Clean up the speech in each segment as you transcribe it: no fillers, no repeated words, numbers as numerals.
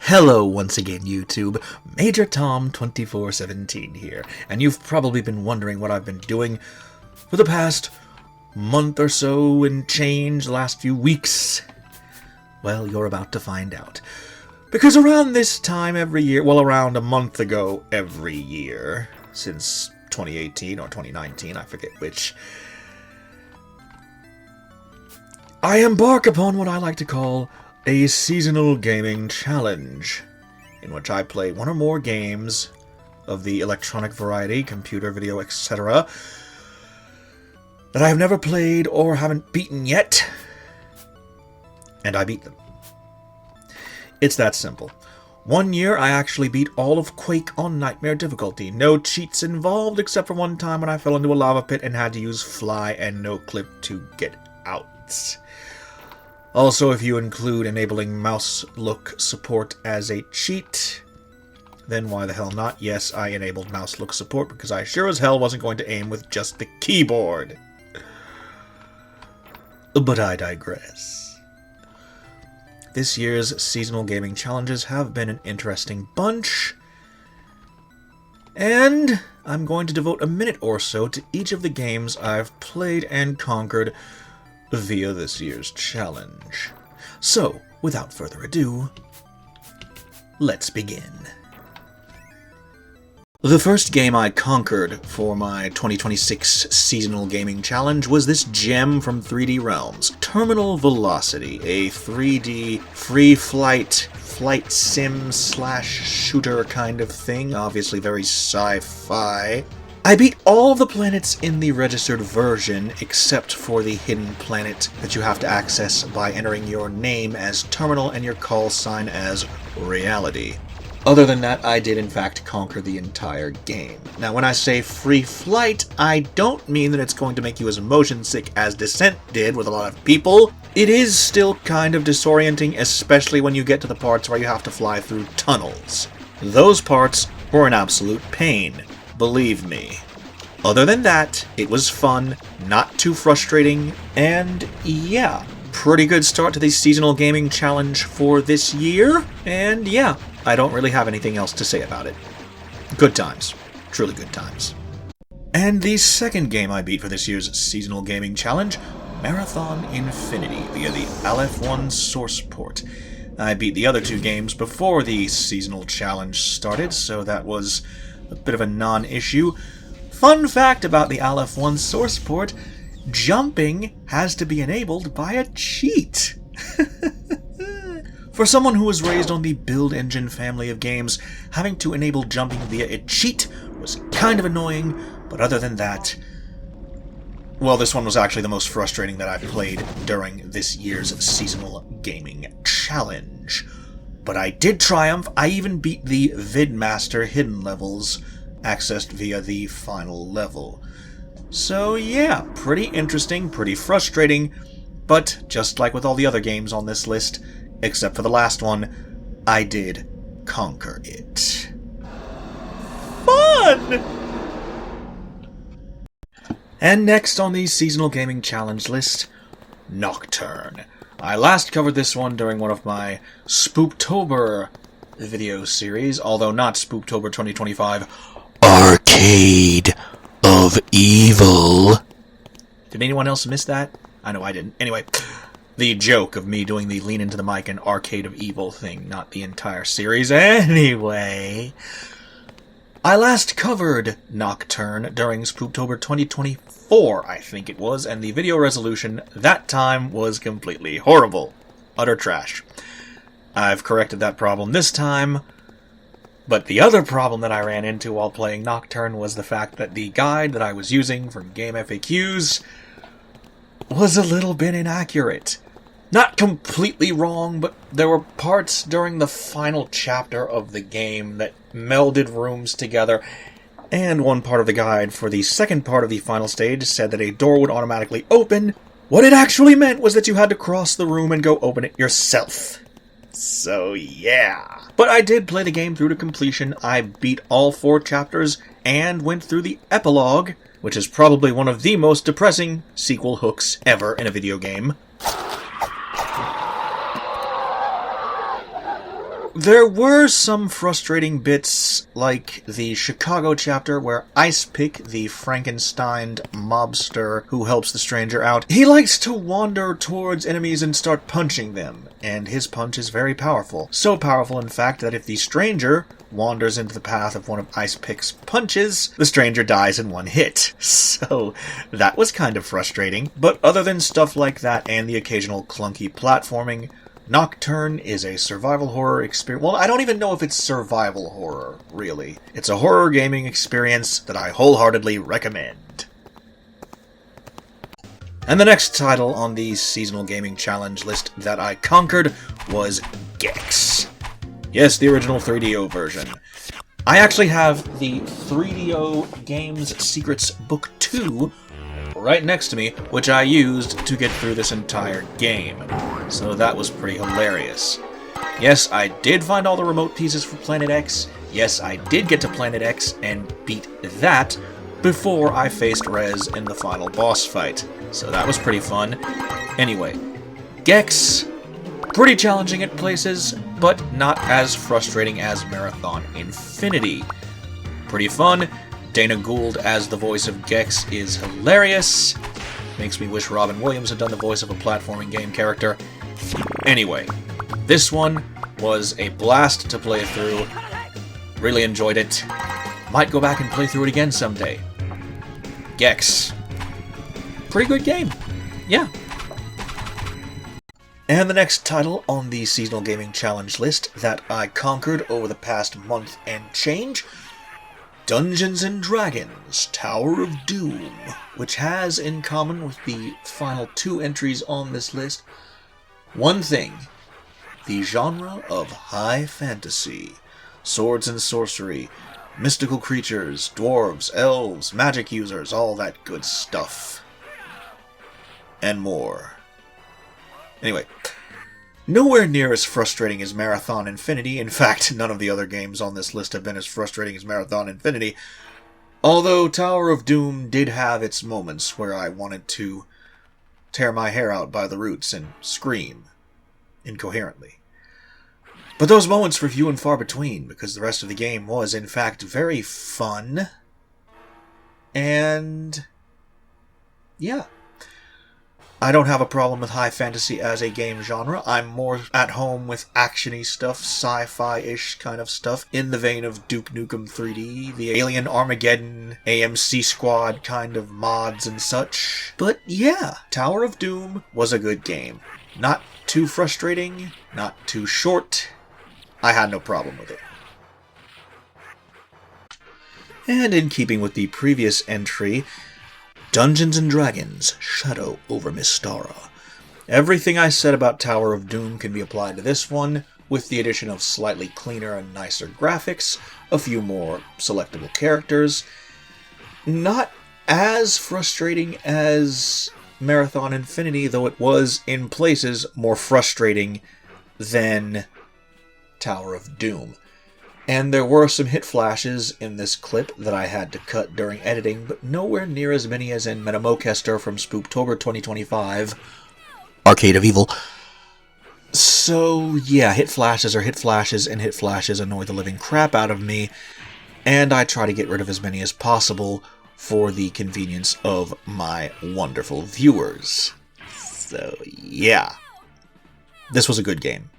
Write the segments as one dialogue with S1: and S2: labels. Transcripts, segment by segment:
S1: Hello once again, YouTube. MajorTom 2417 here, and you've probably been wondering what I've been doing for the past month or so and change, last few weeks. Well, you're about to find out. Because around this time every year, well, around a month ago every year, since 2018 or 2019, I forget which, I embark upon what I like to call a seasonal gaming challenge, in which I play one or more games of the electronic variety, computer, video, etc., that I have never played or haven't beaten yet, and I beat them. It's that simple. One year, I actually beat all of Quake on Nightmare difficulty. No cheats involved, except for one time when I fell into a lava pit and had to use fly and no clip to get out. Also, if you include enabling mouse look support as a cheat, then why the hell not? Yes, I enabled mouse look support because I sure as hell wasn't going to aim with just the keyboard. But I digress. This year's seasonal gaming challenges have been an interesting bunch, and I'm going to devote a minute or so to each of the games I've played and conquered via this year's challenge. So, without further ado, let's begin. The first game I conquered for my 2026 Seasonal Gaming Challenge was this gem from 3D Realms, Terminal Velocity, a 3D free flight sim / shooter kind of thing, obviously very sci-fi. I beat all of the planets in the registered version, except for the hidden planet that you have to access by entering your name as Terminal and your call sign as Reality. Other than that, I did in fact conquer the entire game. Now, when I say free flight, I don't mean that it's going to make you as motion sick as Descent did with a lot of people. It is still kind of disorienting, especially when you get to the parts where you have to fly through tunnels. Those parts were an absolute pain. Believe me. Other than that, it was fun, not too frustrating, and yeah, pretty good start to the Seasonal Gaming Challenge for this year, and yeah, I don't really have anything else to say about it. Good times. Truly good times. And the second game I beat for this year's Seasonal Gaming Challenge, Marathon Infinity, via the LF1 source port. I beat the other two games before the Seasonal Challenge started, so that was a bit of a non-issue. Fun fact about the LF1 source port, jumping has to be enabled by a cheat. For someone who was raised on the Build Engine family of games, having to enable jumping via a cheat was kind of annoying, but other than that, well, this one was actually the most frustrating that I've played during this year's Seasonal Gaming Challenge. But I did triumph. I even beat the Vidmaster hidden levels, accessed via the final level. So yeah, pretty interesting, pretty frustrating, but just like with all the other games on this list, except for the last one, I did conquer it. Fun! And next on the Seasonal Gaming Challenge list, Nocturne. I last covered this one during one of my Spooktober video series, although not Spooktober 2025, Arcade of Evil. Did anyone else miss that? I know I didn't. Anyway, the joke of me doing the lean into the mic and Arcade of Evil thing, not the entire series. Anyway, I last covered Nocturne during Spooktober 2024, I think it was, and the video resolution that time was completely horrible. Utter trash. I've corrected that problem this time, but the other problem that I ran into while playing Nocturne was the fact that the guide that I was using from Game FAQs was a little bit inaccurate. Not completely wrong, but there were parts during the final chapter of the game that melded rooms together, and one part of the guide for the second part of the final stage said that a door would automatically open. What it actually meant was that you had to cross the room and go open it yourself. So yeah. But I did play the game through to completion. I beat all 4 chapters and went through the epilogue, which is probably one of the most depressing sequel hooks ever in a video game. There were some frustrating bits, like the Chicago chapter where Ice Pick, the Frankenstein mobster who helps the stranger out, he likes to wander towards enemies and start punching them, and his punch is very powerful. So powerful, in fact, that if the stranger wanders into the path of one of Ice Pick's punches, the stranger dies in one hit. So that was kind of frustrating. But other than stuff like that and the occasional clunky platforming, Nocturne is a survival horror experience. Well, I don't even know if it's survival horror, really. It's a horror gaming experience that I wholeheartedly recommend. And the next title on the Seasonal Gaming Challenge list that I conquered was GEX. Yes, the original 3DO version. I actually have the 3DO Games Secrets Book 2 right next to me, which I used to get through this entire game. So that was pretty hilarious. Yes, I did find all the remote pieces for Planet X. Yes, I did get to Planet X and beat that before I faced Rez in the final boss fight. So that was pretty fun. Anyway, GEX, pretty challenging at places, but not as frustrating as Marathon Infinity. Pretty fun. Dana Gould as the voice of GEX is hilarious. Makes me wish Robin Williams had done the voice of a platforming game character. Anyway, this one was a blast to play through. Really enjoyed it. Might go back and play through it again someday. GEX. Pretty good game. Yeah. And the next title on the Seasonal Gaming Challenge list that I conquered over the past month and change, Dungeons & Dragons Tower of Doom, which has in common with the final two entries on this list one thing: the genre of high fantasy, swords and sorcery, mystical creatures, dwarves, elves, magic users, all that good stuff. And more. Anyway, nowhere near as frustrating as Marathon Infinity. In fact, none of the other games on this list have been as frustrating as Marathon Infinity. Although Tower of Doom did have its moments where I wanted to tear my hair out by the roots and scream incoherently. But those moments were few and far between, because the rest of the game was, in fact, very fun. And yeah. I don't have a problem with high fantasy as a game genre. I'm more at home with action-y stuff, sci-fi-ish kind of stuff, in the vein of Duke Nukem 3D, the Alien Armageddon, AMC Squad kind of mods and such. But yeah, Tower of Doom was a good game. Not too frustrating, not too short. I had no problem with it. And in keeping with the previous entry, Dungeons & Dragons Shadow over Mystara. Everything I said about Tower of Doom can be applied to this one, with the addition of slightly cleaner and nicer graphics, a few more selectable characters. Not as frustrating as Marathon Infinity, though it was, in places, more frustrating than Tower of Doom. And there were some hit flashes in this clip that I had to cut during editing, but nowhere near as many as in Metamokester from Spooktober 2025, Arcade of Evil. So yeah, hit flashes are hit flashes, and hit flashes annoy the living crap out of me, and I try to get rid of as many as possible for the convenience of my wonderful viewers. So yeah, this was a good game.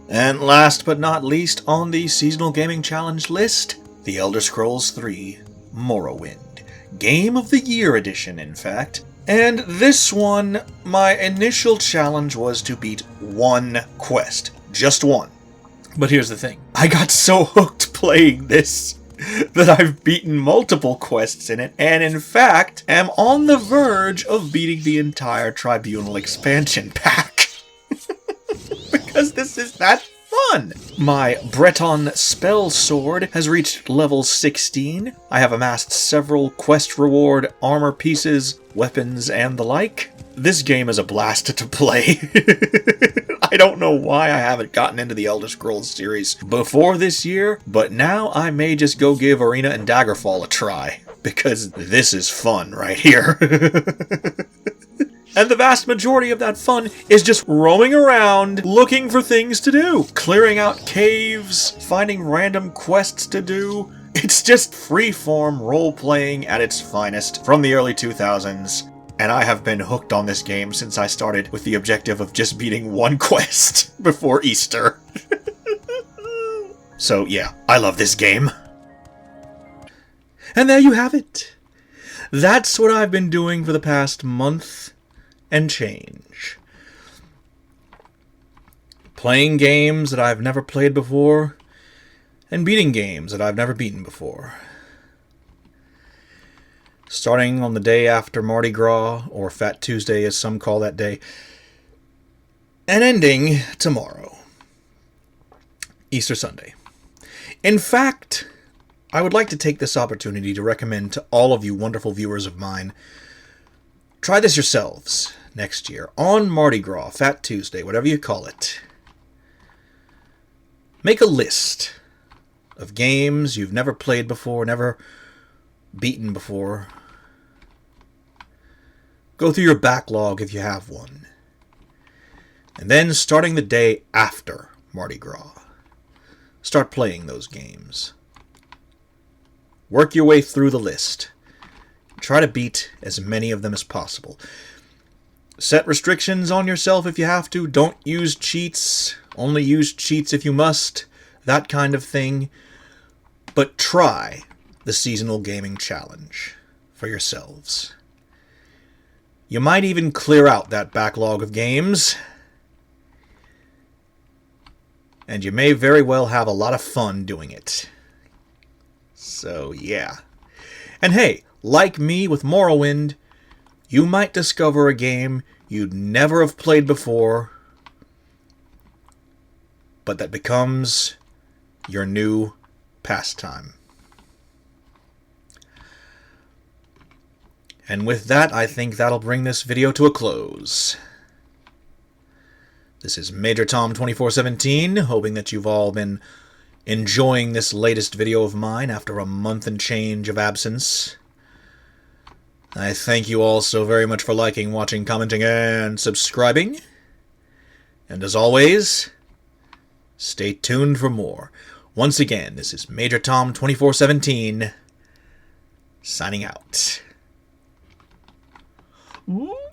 S1: And last but not least on the Seasonal Gaming Challenge list, The Elder Scrolls III Morrowind. Game of the Year edition, in fact. And this one, my initial challenge was to beat one quest. Just one. But here's the thing. I got so hooked playing this that I've beaten multiple quests in it, and in fact, am on the verge of beating the entire Tribunal expansion pack. Because this is that fun! My Breton spell sword has reached level 16. I have amassed several quest reward, armor pieces, weapons, and the like. This game is a blast to play. I don't know why I haven't gotten into the Elder Scrolls series before this year, but now I may just go give Arena and Daggerfall a try, because this is fun right here. And the vast majority of that fun is just roaming around, looking for things to do. Clearing out caves, finding random quests to do. It's just freeform role-playing at its finest from the early 2000s. And I have been hooked on this game since I started with the objective of just beating one quest before Easter. So yeah, I love this game. And there you have it. That's what I've been doing for the past month and change. Playing games that I've never played before, and beating games that I've never beaten before. Starting on the day after Mardi Gras, or Fat Tuesday as some call that day, and ending tomorrow, Easter Sunday. In fact, I would like to take this opportunity to recommend to all of you wonderful viewers of mine, try this yourselves next year, on Mardi Gras, Fat Tuesday, whatever you call it. Make a list of games you've never played before, never beaten before. Go through your backlog if you have one. And then, starting the day after Mardi Gras, start playing those games. Work your way through the list. Try to beat as many of them as possible. Set restrictions on yourself if you have to. Don't use cheats. Only use cheats if you must. That kind of thing. But try the Seasonal Gaming Challenge for yourselves. You might even clear out that backlog of games. And you may very well have a lot of fun doing it. So, yeah. And hey, like me with Morrowind, you might discover a game you'd never have played before, but that becomes your new pastime. And with that, I think that'll bring this video to a close. This is MajorTom 2417, hoping that you've all been enjoying this latest video of mine after a month and change of absence. I thank you all so very much for liking, watching, commenting, and subscribing. And as always, stay tuned for more. Once again, this is MajorTom 2417, signing out. Ooh.